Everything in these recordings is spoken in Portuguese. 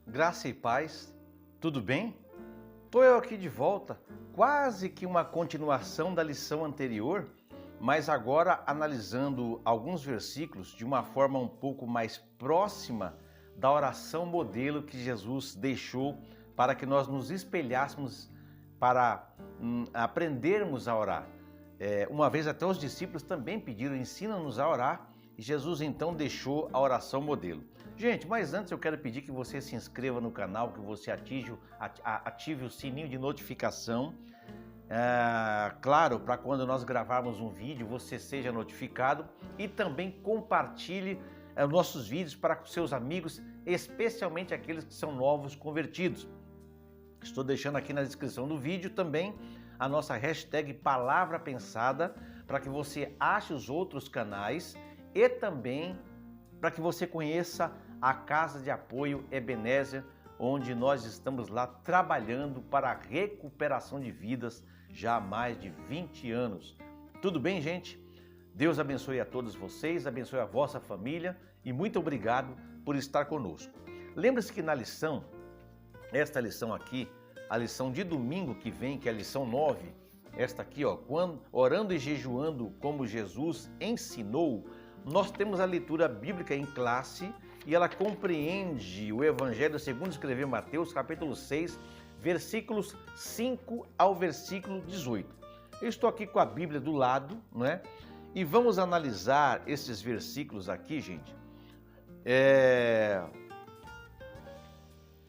Graça e paz, tudo bem? Estou eu aqui de volta, quase que uma continuação da lição anterior, mas agora analisando alguns versículos de uma forma um pouco mais próxima da oração modelo que Jesus deixou para que nós nos espelhássemos para aprendermos a orar. Uma vez até os discípulos também pediram, ensina-nos a orar, e Jesus então deixou a oração modelo. Gente, mas antes eu quero pedir que você se inscreva no canal, que você ative o sininho de notificação. Claro, para quando nós gravarmos um vídeo você seja notificado, e também compartilhe nossos vídeos para seus amigos, especialmente aqueles que são novos convertidos. Estou deixando aqui na descrição do vídeo também a nossa hashtag Palavra Pensada, para que você ache os outros canais e também para que você conheça a Casa de Apoio Ebenezer, onde nós estamos lá trabalhando para a recuperação de vidas já há mais de 20 anos. Tudo bem, gente? Deus abençoe a todos vocês, abençoe a vossa família e muito obrigado por estar conosco. Lembre-se que na lição, esta lição aqui, a lição de domingo que vem, que é a lição 9, esta aqui, orando e jejuando como Jesus ensinou, nós temos a leitura bíblica em classe e ela compreende o Evangelho segundo escreveu Mateus, capítulo 6, versículos 5 ao versículo 18. Eu estou aqui com a Bíblia do lado, não é? E vamos analisar esses versículos aqui, gente,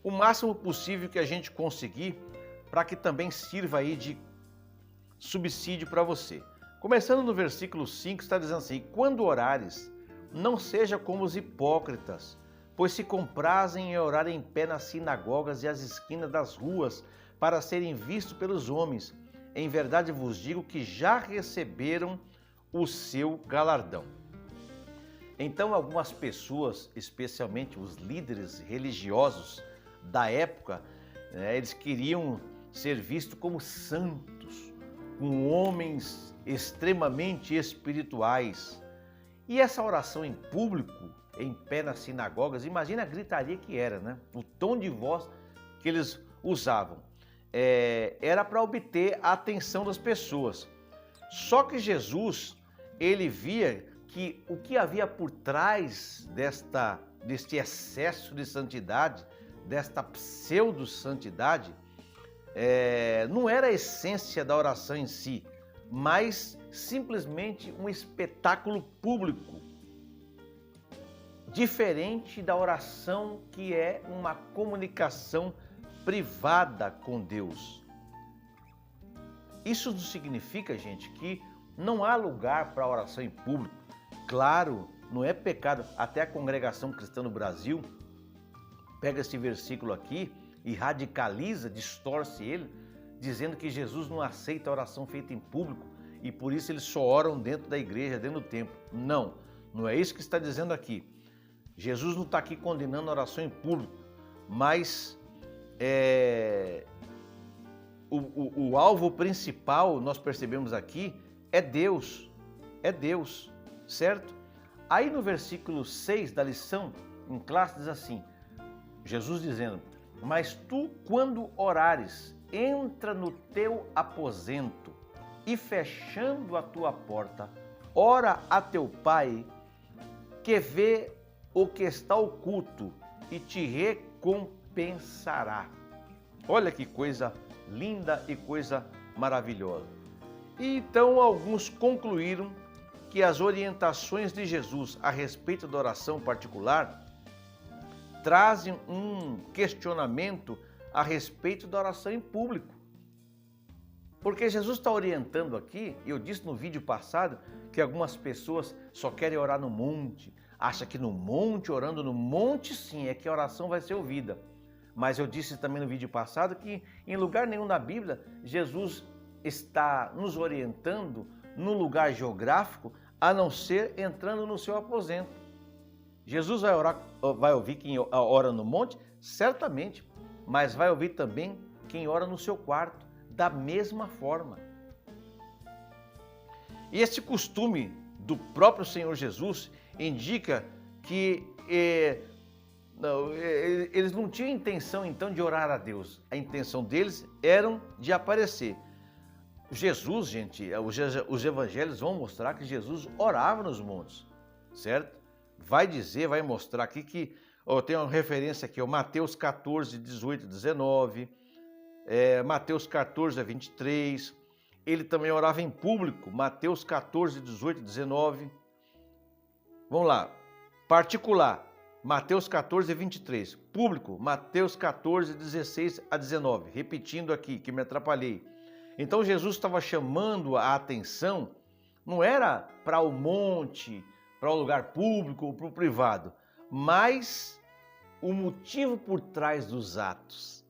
o máximo possível que a gente conseguir, para que também sirva aí de subsídio para você. Começando no versículo 5, está dizendo assim: quando orares, não seja como os hipócritas, pois se comprazem em orar em pé nas sinagogas e às esquinas das ruas, para serem vistos pelos homens. Em verdade vos digo que já receberam o seu galardão. Então algumas pessoas, especialmente os líderes religiosos da época, eles queriam ser vistos como santos, com homens extremamente espirituais. E essa oração em público, em pé nas sinagogas, imagina a gritaria que era, né? O tom de voz que eles usavam. Era para obter a atenção das pessoas. Só que Jesus, ele via que o que havia por trás deste excesso de santidade, desta pseudo-santidade, não era a essência da oração em si, mas simplesmente um espetáculo público, diferente da oração que é uma comunicação privada com Deus. Isso não significa, gente, que não há lugar para oração em público. Claro, não é pecado, até a Congregação Cristã no Brasil pega esse versículo aqui e radicaliza, distorce ele, dizendo que Jesus não aceita a oração feita em público e por isso eles só oram dentro da igreja, dentro do templo. Não, não é isso que está dizendo aqui. Jesus não está aqui condenando a oração em público, mas o alvo principal, nós percebemos aqui, é Deus, certo? Aí no versículo 6 da lição, em classe, diz assim, Jesus dizendo: mas tu, quando orares, entra no teu aposento e fechando a tua porta, ora a teu Pai, que vê o que está oculto e te recompensará. Olha que coisa linda e coisa maravilhosa. E então alguns concluíram que as orientações de Jesus a respeito da oração particular trazem um questionamento a respeito da oração em público. Porque Jesus está orientando aqui, eu disse no vídeo passado, que algumas pessoas só querem orar no monte, acham que no monte, orando no monte sim, é que a oração vai ser ouvida. Mas eu disse também no vídeo passado que em lugar nenhum na Bíblia, Jesus está nos orientando num lugar geográfico, a não ser entrando no seu aposento. Jesus vai ouvir quem ora no monte? Certamente, mas vai ouvir também quem ora no seu quarto, da mesma forma. E esse costume do próprio Senhor Jesus indica que Não, eles não tinham intenção então de orar a Deus. A intenção deles era de aparecer. Jesus, gente, os evangelhos vão mostrar que Jesus orava nos montes, certo? Vai mostrar aqui que, tem uma referência aqui, Mateus 14, 18 e 19, Mateus 14 a 23, ele também orava em público, Mateus 14, 18 e 19. Vamos lá, particular, Mateus 14, 23, público, Mateus 14, 16 a 19, repetindo aqui, que me atrapalhei. Então Jesus estava chamando a atenção, não era para o monte, para o lugar público ou para o privado, mas o motivo por trás dos atos.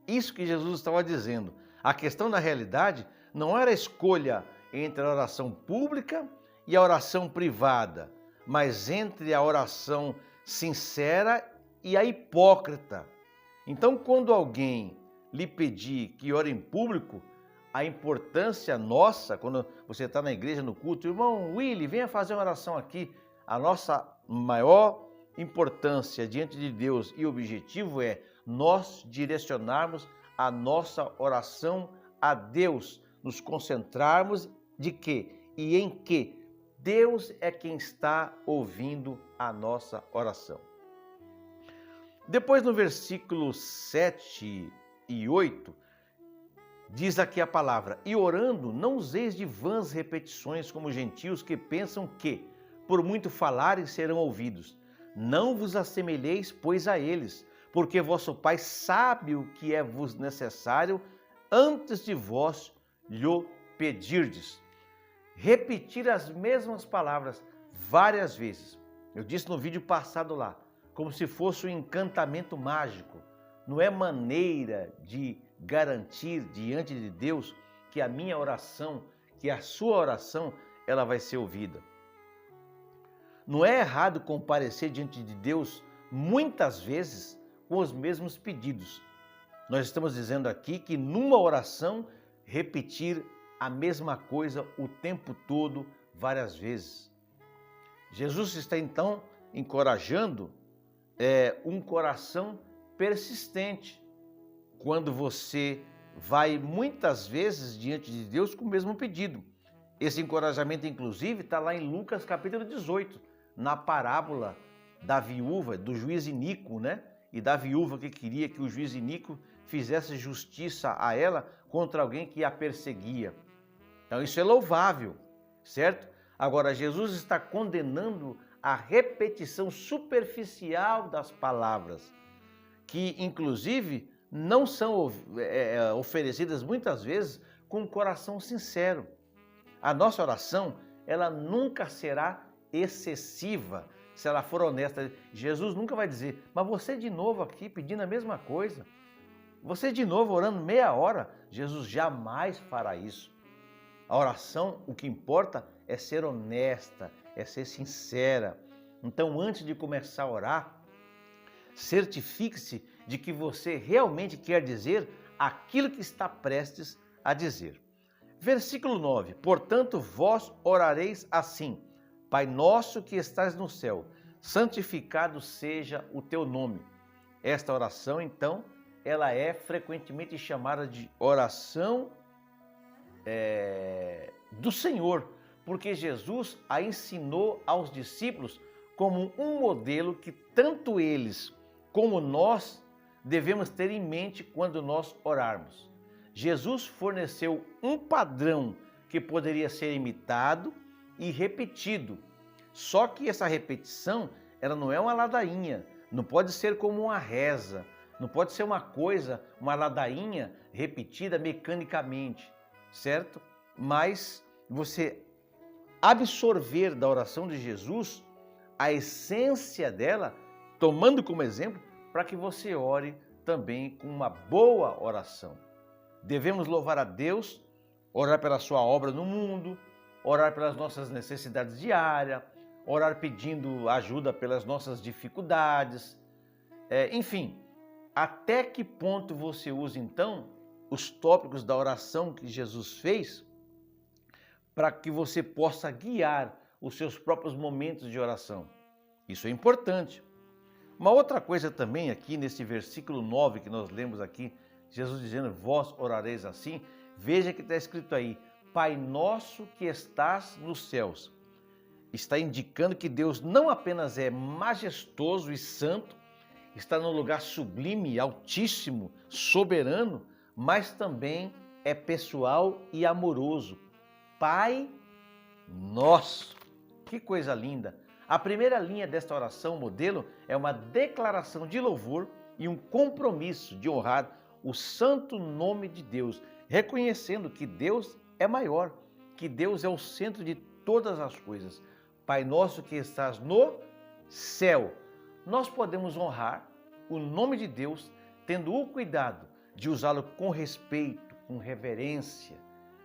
Isso que Jesus estava dizendo. A questão na realidade não era a escolha entre a oração pública e a oração privada, mas entre a oração sincera e a hipócrita. Então, quando alguém lhe pedir que ore em público, a importância nossa, quando você está na igreja, no culto, irmão Willy, venha fazer uma oração aqui. A nossa maior importância diante de Deus e objetivo é nós direcionarmos a nossa oração a Deus, nos concentrarmos de quê e em que Deus é quem está ouvindo a nossa oração. Depois no versículo 7 e 8, diz aqui a palavra: e orando, não useis de vãs repetições como gentios que pensam que, por muito falarem, serão ouvidos. Não vos assemelheis, pois, a eles, porque vosso Pai sabe o que é vos necessário antes de vós lhe pedirdes. Repetir as mesmas palavras várias vezes. Eu disse no vídeo passado lá, como se fosse um encantamento mágico. Não é maneira de garantir diante de Deus que a minha oração, que a sua oração, ela vai ser ouvida. Não é errado comparecer diante de Deus muitas vezes com os mesmos pedidos. Nós estamos dizendo aqui que numa oração repetir a mesma coisa o tempo todo, várias vezes. Jesus está então encorajando um coração persistente. Quando você vai muitas vezes diante de Deus com o mesmo pedido. Esse encorajamento, inclusive, está lá em Lucas capítulo 18, na parábola da viúva, do juiz iníquo, né? E da viúva que queria que o juiz iníquo fizesse justiça a ela contra alguém que a perseguia. Então isso é louvável, certo? Agora, Jesus está condenando a repetição superficial das palavras, que inclusive não são oferecidas muitas vezes com um coração sincero. A nossa oração, ela nunca será excessiva se ela for honesta. Jesus nunca vai dizer, mas você de novo aqui pedindo a mesma coisa, você de novo orando meia hora. Jesus jamais fará isso. A oração, o que importa é ser honesta, é ser sincera. Então, antes de começar a orar, certifique-se de que você realmente quer dizer aquilo que está prestes a dizer. Versículo 9: portanto, vós orareis assim: Pai nosso que estás no céu, santificado seja o teu nome. Esta oração, então, ela é frequentemente chamada de oração do Senhor, porque Jesus a ensinou aos discípulos como um modelo que tanto eles como nós devemos ter em mente quando nós orarmos. Jesus forneceu um padrão que poderia ser imitado e repetido. Só que essa repetição, ela não é uma ladainha, não pode ser como uma reza, não pode ser uma coisa, uma ladainha repetida mecanicamente, certo? Mas você absorver da oração de Jesus a essência dela, tomando como exemplo, para que você ore também com uma boa oração. Devemos louvar a Deus, orar pela sua obra no mundo, orar pelas nossas necessidades diárias, orar pedindo ajuda pelas nossas dificuldades, enfim, até que ponto você usa então os tópicos da oração que Jesus fez para que você possa guiar os seus próprios momentos de oração. Isso é importante. Uma outra coisa também aqui nesse versículo 9 que nós lemos aqui, Jesus dizendo, vós orareis assim, veja que está escrito aí, Pai nosso que estás nos céus. Está indicando que Deus não apenas é majestoso e santo, está num lugar sublime, altíssimo, soberano, mas também é pessoal e amoroso. Pai nosso. Que coisa linda! A primeira linha desta oração modelo é uma declaração de louvor e um compromisso de honrar o santo nome de Deus, reconhecendo que Deus é maior, que Deus é o centro de todas as coisas. Pai nosso que estás no céu. Nós podemos honrar o nome de Deus tendo o cuidado de usá-lo com respeito, com reverência.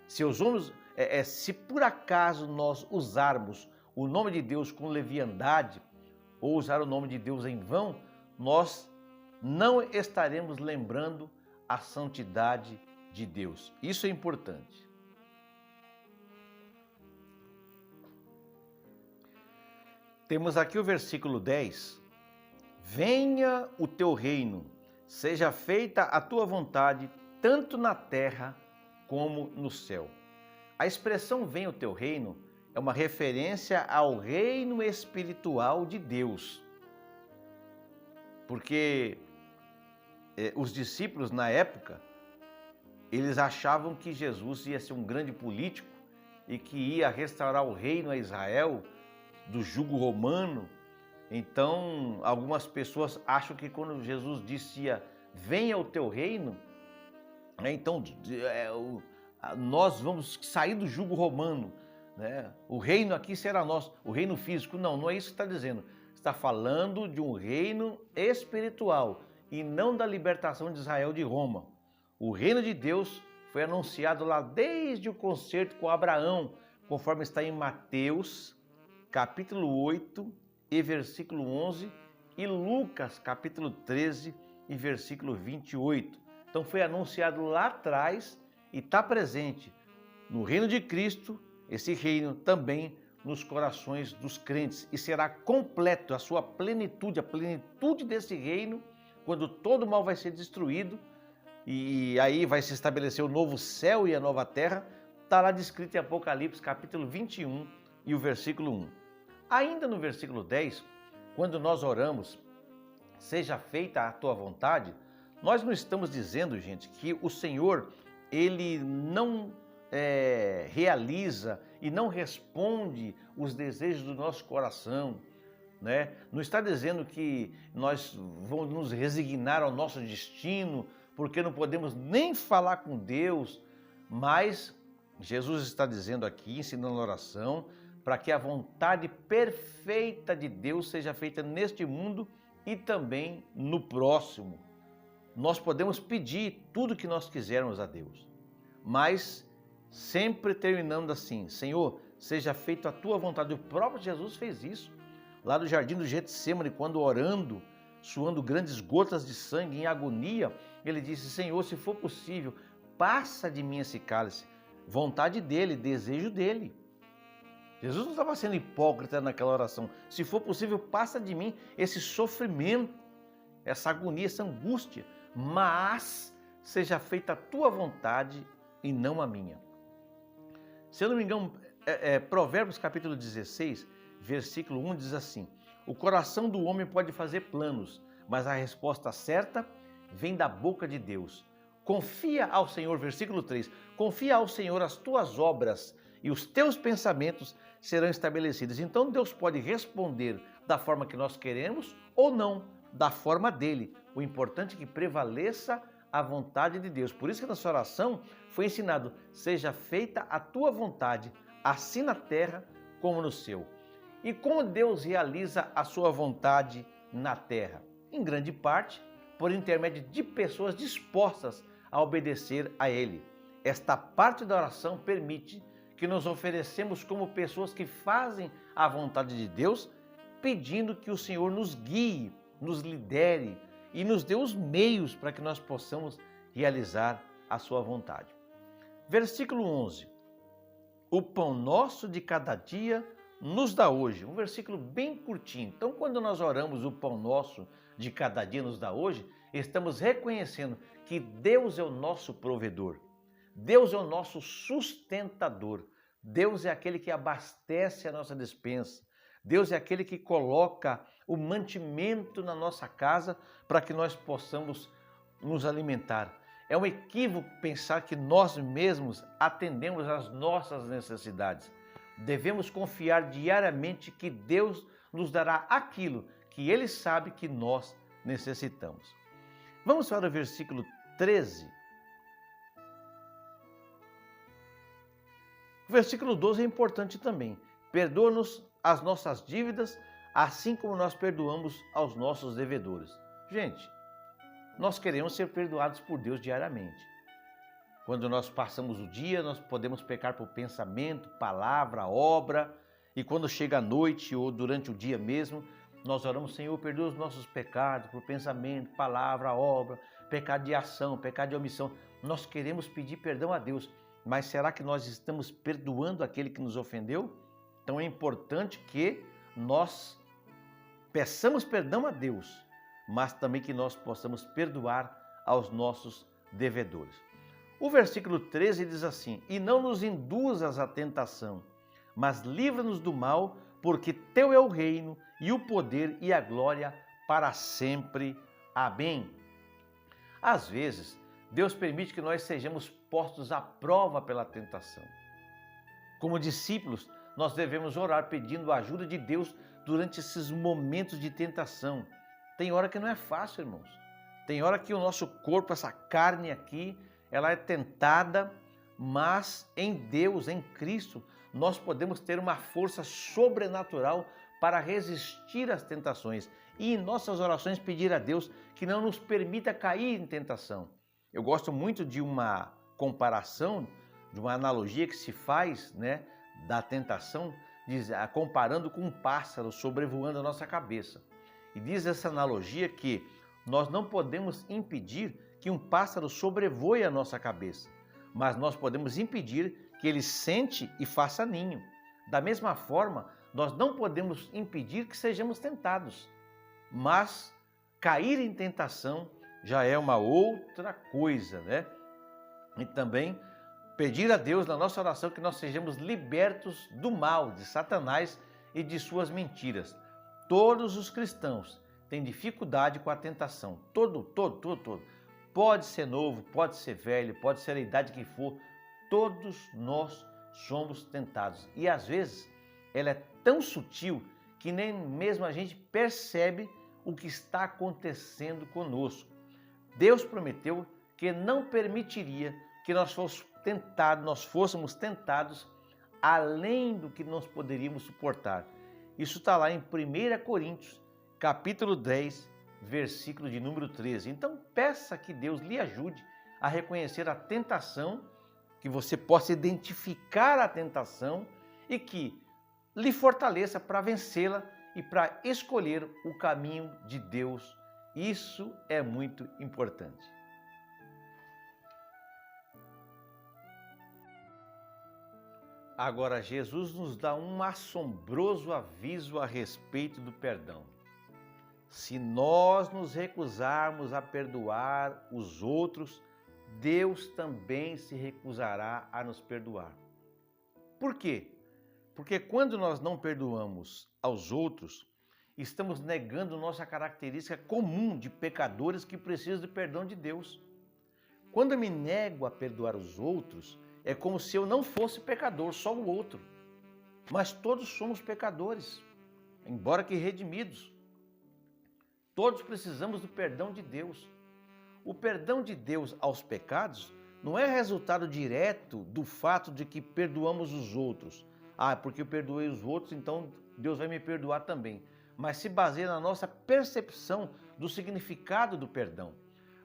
Se por acaso nós usarmos o nome de Deus com leviandade ou usar o nome de Deus em vão, nós não estaremos lembrando a santidade de Deus. Isso é importante. Temos aqui o versículo 10. Venha o teu reino, seja feita a tua vontade, tanto na terra como no céu. A expressão venha o teu reino é uma referência ao reino espiritual de Deus. Porque os discípulos na época, eles achavam que Jesus ia ser um grande político e que ia restaurar o reino a Israel do jugo romano. Então, algumas pessoas acham que quando Jesus disse venha o teu reino, então nós vamos sair do jugo romano, né? O reino aqui será nosso, o reino físico. Não, não é isso que está dizendo. Está falando de um reino espiritual e não da libertação de Israel de Roma. O reino de Deus foi anunciado lá desde o concerto com Abraão, conforme está em Mateus, capítulo 8 e versículo 11, e Lucas, capítulo 13 e versículo 28. Então foi anunciado lá atrás e está presente no reino de Cristo, esse reino também nos corações dos crentes, e será completo a sua plenitude, a plenitude desse reino, quando todo o mal vai ser destruído, e aí vai se estabelecer o novo céu e a nova terra. Está lá descrito em Apocalipse, capítulo 21 e o versículo 1. Ainda no versículo 10, quando nós oramos, seja feita a tua vontade, nós não estamos dizendo, gente, que o Senhor, ele não realiza e não responde os desejos do nosso coração, né? Não está dizendo que nós vamos nos resignar ao nosso destino, porque não podemos nem falar com Deus, mas Jesus está dizendo aqui, ensinando a oração, para que a vontade perfeita de Deus seja feita neste mundo e também no próximo. Nós podemos pedir tudo que nós quisermos a Deus, mas sempre terminando assim: Senhor, seja feita a tua vontade. O próprio Jesus fez isso, lá no jardim do Getsêmani, quando orando, suando grandes gotas de sangue em agonia, ele disse: Senhor, se for possível, passa de mim esse cálice. Vontade dele, desejo dele. Jesus não estava sendo hipócrita naquela oração. Se for possível, passa de mim esse sofrimento, essa agonia, essa angústia, mas seja feita a tua vontade e não a minha. Se eu não me engano, Provérbios capítulo 16, versículo 1 diz assim: o coração do homem pode fazer planos, mas a resposta certa vem da boca de Deus. Confia ao Senhor, versículo 3, confia ao Senhor as tuas obras e os teus pensamentos serão estabelecidos. Então Deus pode responder da forma que nós queremos ou não, da forma dele. O importante é que prevaleça a vontade de Deus. Por isso que na sua oração foi ensinado: seja feita a tua vontade, assim na terra como no céu. E como Deus realiza a sua vontade na terra? Em grande parte, por intermédio de pessoas dispostas a obedecer a Ele. Esta parte da oração permite que nos oferecemos como pessoas que fazem a vontade de Deus, pedindo que o Senhor nos guie, nos lidere e nos dê os meios para que nós possamos realizar a sua vontade. Versículo 11. O pão nosso de cada dia nos dá hoje. Um versículo bem curtinho. Então, quando nós oramos o pão nosso de cada dia nos dá hoje, estamos reconhecendo que Deus é o nosso provedor. Deus é o nosso sustentador. Deus é aquele que abastece a nossa despensa. Deus é aquele que coloca o mantimento na nossa casa para que nós possamos nos alimentar. É um equívoco pensar que nós mesmos atendemos às nossas necessidades. Devemos confiar diariamente que Deus nos dará aquilo que Ele sabe que nós necessitamos. Vamos para o versículo 13. O versículo 12 é importante também. Perdoa-nos as nossas dívidas, assim como nós perdoamos aos nossos devedores. Gente, nós queremos ser perdoados por Deus diariamente. Quando nós passamos o dia, nós podemos pecar por pensamento, palavra, obra, e quando chega a noite ou durante o dia mesmo, nós oramos: Senhor, perdoa os nossos pecados por pensamento, palavra, obra, pecado de ação, pecado de omissão. Nós queremos pedir perdão a Deus, mas será que nós estamos perdoando aquele que nos ofendeu? Então é importante que nós peçamos perdão a Deus, mas também que nós possamos perdoar aos nossos devedores. O versículo 13 diz assim: e não nos induzas à tentação, mas livra-nos do mal, porque teu é o reino e o poder e a glória para sempre. Amém. Às vezes, Deus permite que nós sejamos postos à prova pela tentação. Como discípulos, nós devemos orar pedindo a ajuda de Deus durante esses momentos de tentação. Tem hora que não é fácil, irmãos. Tem hora que o nosso corpo, essa carne aqui, ela é tentada, mas em Deus, em Cristo, nós podemos ter uma força sobrenatural para resistir às tentações e em nossas orações pedir a Deus que não nos permita cair em tentação. Eu gosto muito de uma comparação, de uma analogia que se faz, da tentação, comparando com um pássaro sobrevoando a nossa cabeça. E diz essa analogia que nós não podemos impedir que um pássaro sobrevoe a nossa cabeça, mas nós podemos impedir que ele sente e faça ninho. Da mesma forma, nós não podemos impedir que sejamos tentados, mas cair em tentação já é uma outra coisa, E também pedir a Deus na nossa oração que nós sejamos libertos do mal, de Satanás e de suas mentiras. Todos os cristãos têm dificuldade com a tentação, todo. Pode ser novo, pode ser velho, pode ser a idade que for, todos nós somos tentados. E às vezes ela é tão sutil que nem mesmo a gente percebe o que está acontecendo conosco. Deus prometeu que não permitiria que nós fôssemos tentados além do que nós poderíamos suportar. Isso está lá em 1 Coríntios, capítulo 10, versículo de número 13. Então peça que Deus lhe ajude a reconhecer a tentação, que você possa identificar a tentação e que lhe fortaleça para vencê-la e para escolher o caminho de Deus. Isso é muito importante. Agora, Jesus nos dá um assombroso aviso a respeito do perdão. Se nós nos recusarmos a perdoar os outros, Deus também se recusará a nos perdoar. Por quê? Porque quando nós não perdoamos aos outros, estamos negando nossa característica comum de pecadores que precisam do perdão de Deus. Quando eu me nego a perdoar os outros, é como se eu não fosse pecador, só o outro. Mas todos somos pecadores, embora que redimidos. Todos precisamos do perdão de Deus. O perdão de Deus aos pecados não é resultado direto do fato de que perdoamos os outros. Porque eu perdoei os outros, então Deus vai me perdoar também. Mas se baseia na nossa percepção do significado do perdão.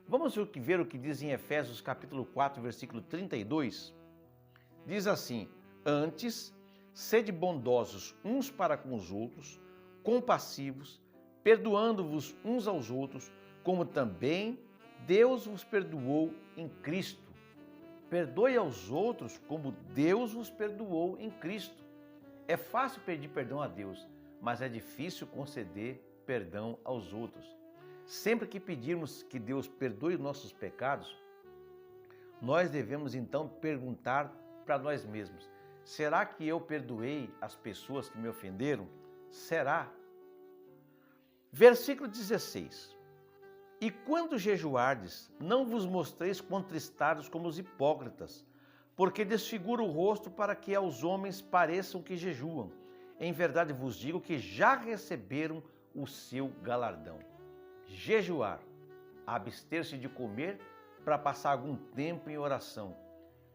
Vamos ver o que diz em Efésios capítulo 4, versículo 32. Diz assim: antes, sede bondosos uns para com os outros, compassivos, perdoando-vos uns aos outros, como também Deus vos perdoou em Cristo. Perdoe aos outros como Deus vos perdoou em Cristo. É fácil pedir perdão a Deus, mas é difícil conceder perdão aos outros. Sempre que pedirmos que Deus perdoe nossos pecados, nós devemos então perguntar para nós mesmos: será que eu perdoei as pessoas que me ofenderam? Será? Versículo 16. E quando jejuardes, não vos mostreis contristados como os hipócritas, porque desfigura o rosto para que aos homens pareçam que jejuam. Em verdade vos digo que já receberam o seu galardão. Jejuar, abster-se de comer para passar algum tempo em oração.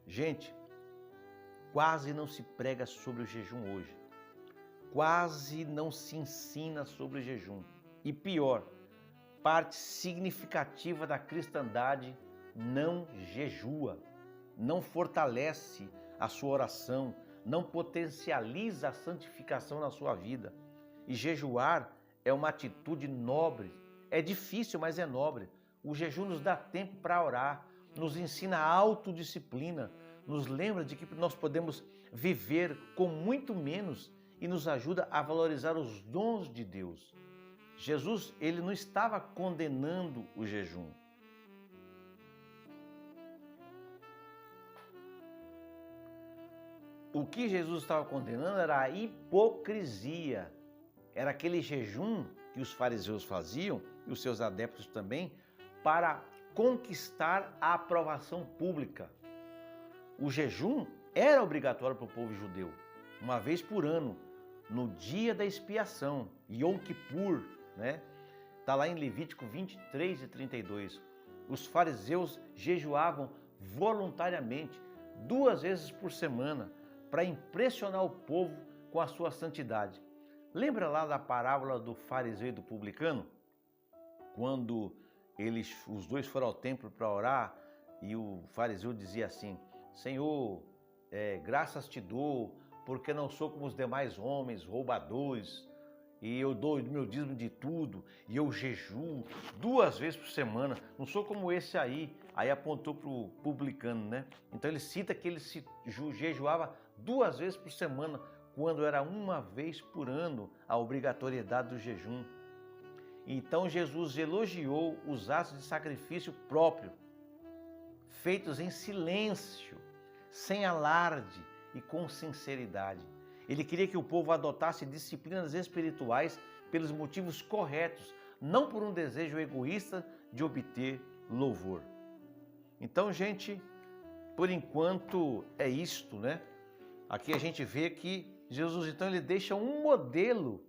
Gente, quase não se prega sobre o jejum hoje. Quase não se ensina sobre o jejum. E pior, parte significativa da cristandade não jejua, não fortalece a sua oração, não potencializa a santificação na sua vida. E jejuar é uma atitude nobre. É difícil, mas é nobre. O jejum nos dá tempo para orar, nos ensina a autodisciplina, nos lembra de que nós podemos viver com muito menos e nos ajuda a valorizar os dons de Deus. Jesus, ele não estava condenando o jejum. O que Jesus estava condenando era a hipocrisia. Era aquele jejum que os fariseus faziam, e os seus adeptos também, para conquistar a aprovação pública. O jejum era obrigatório para o povo judeu, uma vez por ano, no dia da expiação, Yom Kippur, né? Está lá em Levítico 23 e 32. Os fariseus jejuavam voluntariamente 2 vezes por semana para impressionar o povo com a sua santidade. Lembra lá da parábola do fariseu e do publicano? Quando os dois foram ao templo para orar e o fariseu dizia assim: Senhor, graças te dou, porque não sou como os demais homens, roubadores, e eu dou o meu dízimo de tudo, e eu jejuo 2 vezes por semana, não sou como esse aí. Aí apontou para o publicano, né? Então ele cita que ele se jejuava 2 vezes por semana, quando era 1 vez por ano a obrigatoriedade do jejum. Então Jesus elogiou os atos de sacrifício próprio, feitos em silêncio, sem alarde e com sinceridade. Ele queria que o povo adotasse disciplinas espirituais pelos motivos corretos, não por um desejo egoísta de obter louvor. Então, gente, por enquanto é isto, né? Aqui a gente vê que Jesus, então, ele deixa um modelo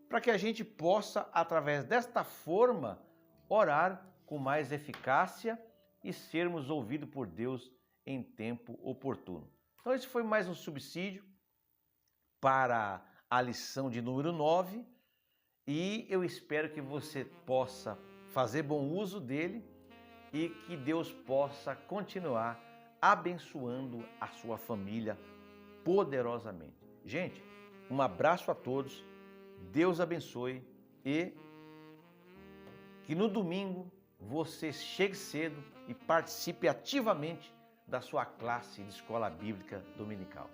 para que a gente possa, através desta forma, orar com mais eficácia e sermos ouvidos por Deus em tempo oportuno. Então, esse foi mais um subsídio para a lição de número 9 e eu espero que você possa fazer bom uso dele e que Deus possa continuar abençoando a sua família poderosamente. Gente, um abraço a todos, Deus abençoe e que no domingo você chegue cedo e participe ativamente da sua classe de escola bíblica dominical.